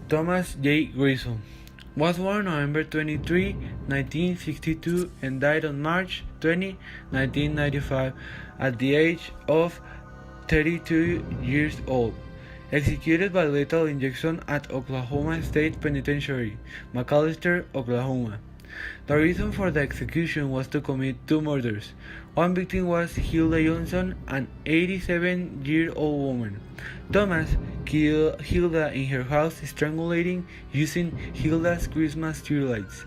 Thomas J. Grayson was born November 23, 1962 and died on March 20, 1995 at the age of 32 years old. Executed by lethal injection at Oklahoma State Penitentiary, McAlester, Oklahoma. The reason for the execution was to commit two murders. One victim was Hilda Johnson, an 87-year-old woman. Thomas killed Hilda in her house, strangulating using Hilda's Christmas tree lights.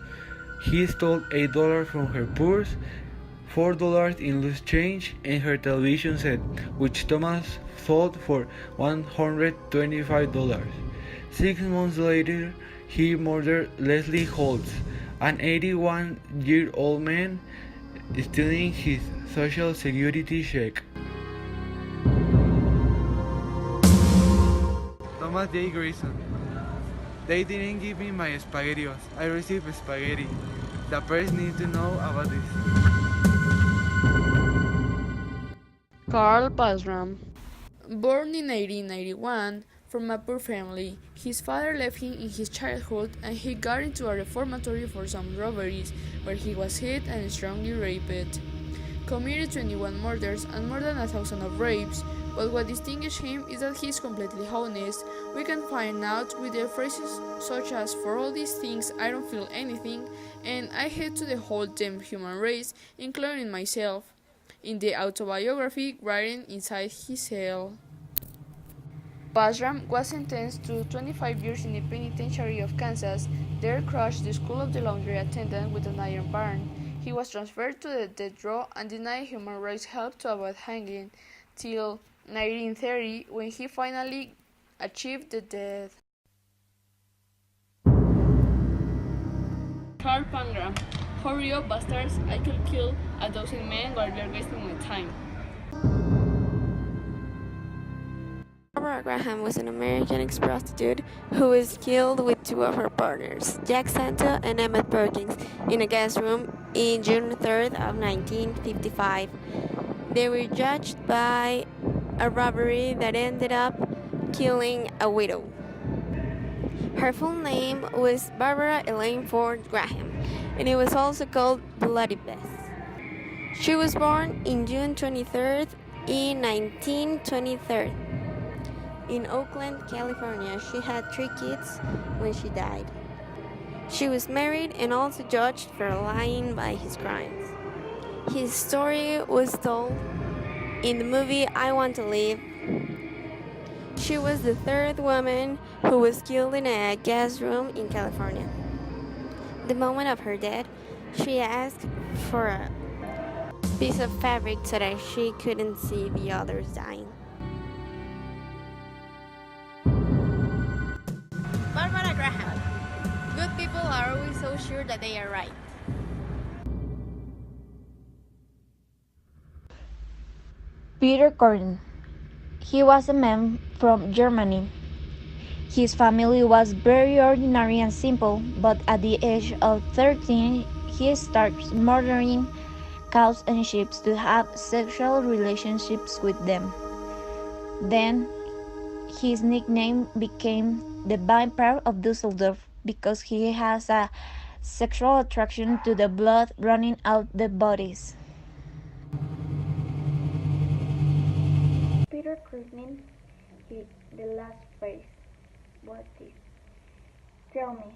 He stole $8 from her purse, $4 in loose change, and her television set, which Thomas sold for $125. 6 months later, he murdered Leslie Holtz, an 81-year-old man, stealing his Social Security check. Thomas J. Grayson. They didn't give me my spaghettios. I received spaghetti. The press needs to know about this. Carl Basram. Born in 1891 from a poor family, his father left him in his childhood and he got into a reformatory for some robberies, where he was hit and strongly raped. Committed 21 murders and more than 1,000 of rapes, but what distinguishes him is that he is completely honest. We can find out with the phrases such as, "For all these things I don't feel anything," and "I hate to the whole damn human race, including myself," in the autobiography written inside his cell. Basram was sentenced to 25 years in the penitentiary of Kansas. There crushed the skull of the laundry attendant with an iron bar. He was transferred to the death row and denied human rights help to avoid hanging, till 1930, when he finally achieved the death. Carl Pangram. Hurry up, bastards, I could kill 1,000 men while you're wasting my time. Barbara Graham was an American ex-prostitute who was killed with two of her partners, Jack Santo and Emmett Perkins, in a guest room in June 3rd of 1955. They were judged by a robbery that ended up killing a widow. Her full name was Barbara Elaine Ford Graham, and it was also called Bloody Bess. She was born in June 23rd in 1923. In Oakland, California, she had 3 kids when she died. She was married and also judged for lying by his crimes. His story was told in the movie I Want to Live. She was the 3rd woman who was killed in a gas room in California. The moment of her death, she asked for a piece of fabric so that she couldn't see the others dying. Barbara Graham. Good people are always so sure that they are right. Peter Gordon. He was a man from Germany. His family was very ordinary and simple, but at the age of 13, he started murdering cows and sheep to have sexual relationships with them. Then, his nickname became the Vampire of Dusseldorf because he has a sexual attraction to the blood running out the bodies. Peter Krugman hit the last phrase. What is? Tell me,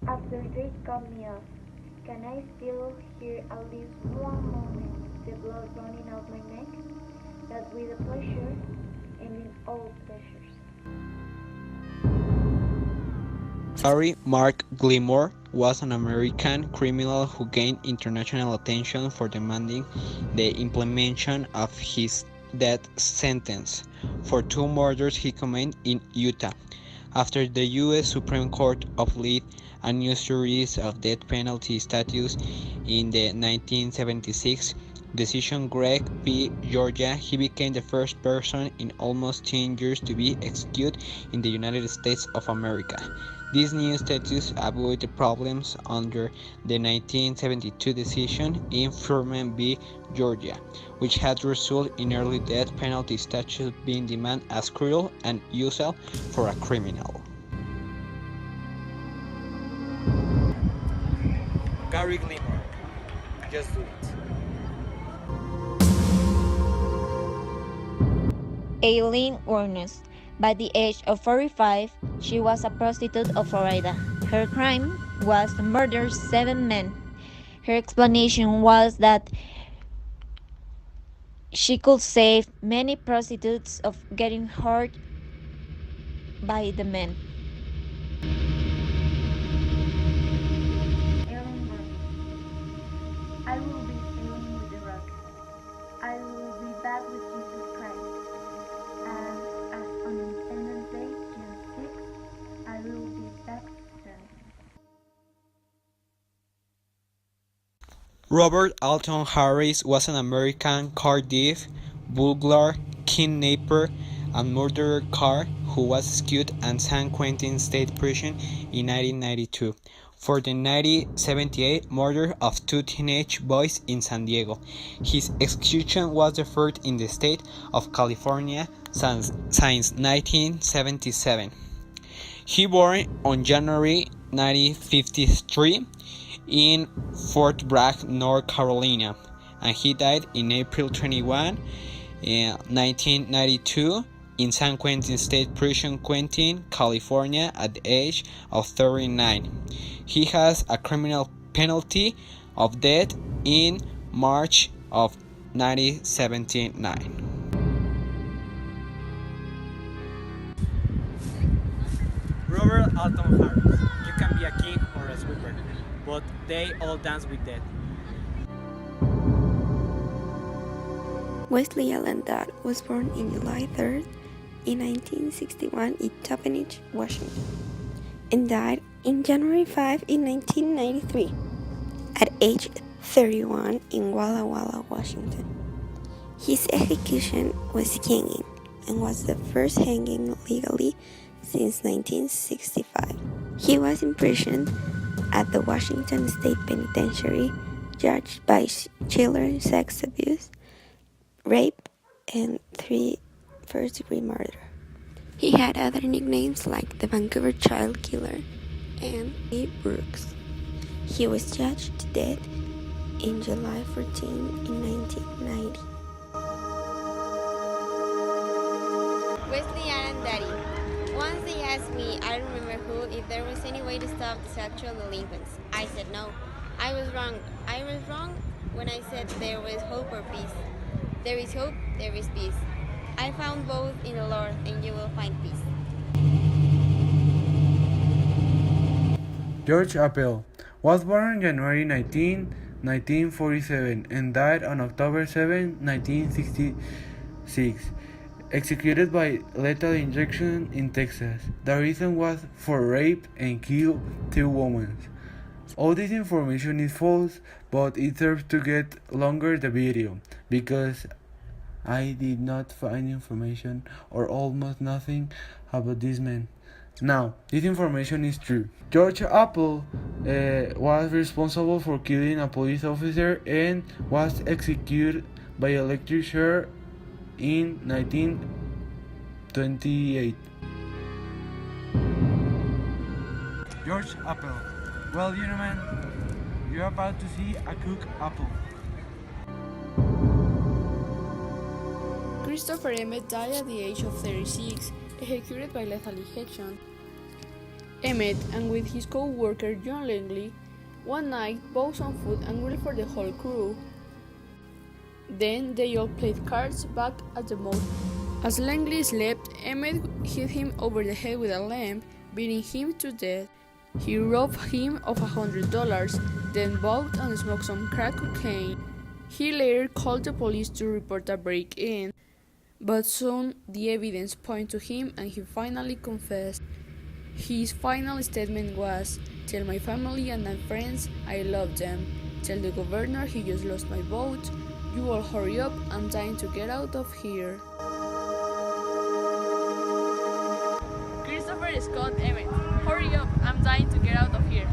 after they cut me off, can I still hear at least one moment the blood running out my neck? That with a pleasure and in all pleasures. Harry Mark Gilmore was an American criminal who gained international attention for demanding the implementation of his death sentence for 2 murders he committed in Utah. After the U.S. Supreme Court upheld a new series of death penalty statutes in the 1976 decision, Greg v. Georgia, he became the first person in almost 10 years to be executed in the United States of America. These new statutes avoid the problems under the 1972 decision in Furman v. Georgia, which had resulted in early death penalty statutes being demanded as cruel and usual for a criminal. Harry Gilmore. Just do it. Aileen Wuornos. By the age of 45, she was a prostitute of Florida. Her crime was to murder 7 men. Her explanation was that she could save many prostitutes of getting hurt by the men. Ellen Burns. I will be sailing with the rock. I will be back with Jesus Christ. And as on Independence Day, June 6th, I will be back soon. Robert Alton Harris was an American car thief, burglar, kidnapper, and murderer who was executed at San Quentin State Prison in 1992 for the 1978 murder of 2 teenage boys in San Diego. His execution was the first in the state of California since 1977. He born on January 1953 in Fort Bragg, North Carolina, and he died in April 21, 1992 in San Quentin State Prison, Quentin, California at the age of 39. He has a criminal penalty of death in March of 1979. Robert Alton Harris. You can be a king or a sweeper, but they all dance with death. Wesley Allen Dodd was born in July 3rd in 1961 in Topinage, Washington, and died in January 5 in 1993 at age 31 in Walla Walla, Washington. His execution was hanging and was the first hanging legally since 1965. He was imprisoned at the Washington State Penitentiary, judged by children sex abuse, rape, and 3 first-degree murder. He had other nicknames like the Vancouver Child Killer and E. Brooks. He was judged to death in July 14 in 1990. Wesley Allen Daddy. Once they asked me, I don't remember who, if there was any way to stop the sexual delinquents. I said no. I was wrong. I was wrong when I said there was hope or peace. There is hope, there is peace. I found both in the Lord, and you will find peace. George Appel was born on January 19, 1947 and died on October 7, 1966, executed by lethal injection in Texas. The reason was for rape and kill 2 women. All this information is false, but it serves to get longer the video, because I did not find information or almost nothing about this man. Now, this information is true. George Appel was responsible for killing a police officer and was executed by electric chair in 1928. George Appel. Well, gentlemen, you're about to see a cooked apple. Christopher Emmett died at the age of 36, executed by lethal injection. Emmett and with his co-worker John Langley one night bought some food and grilled for the whole crew. Then they all played cards back at the moat. As Langley slept, Emmett hit him over the head with a lamp, beating him to death. He robbed him of $100, then bought and smoked some crack cocaine. He later called the police to report a break-in, but soon the evidence pointed to him and he finally confessed. His final statement was, "Tell my family and my friends I love them. Tell the governor he just lost my vote. You all hurry up, I'm dying to get out of here." Christopher Scott Emmett, hurry up, I'm dying to get out of here.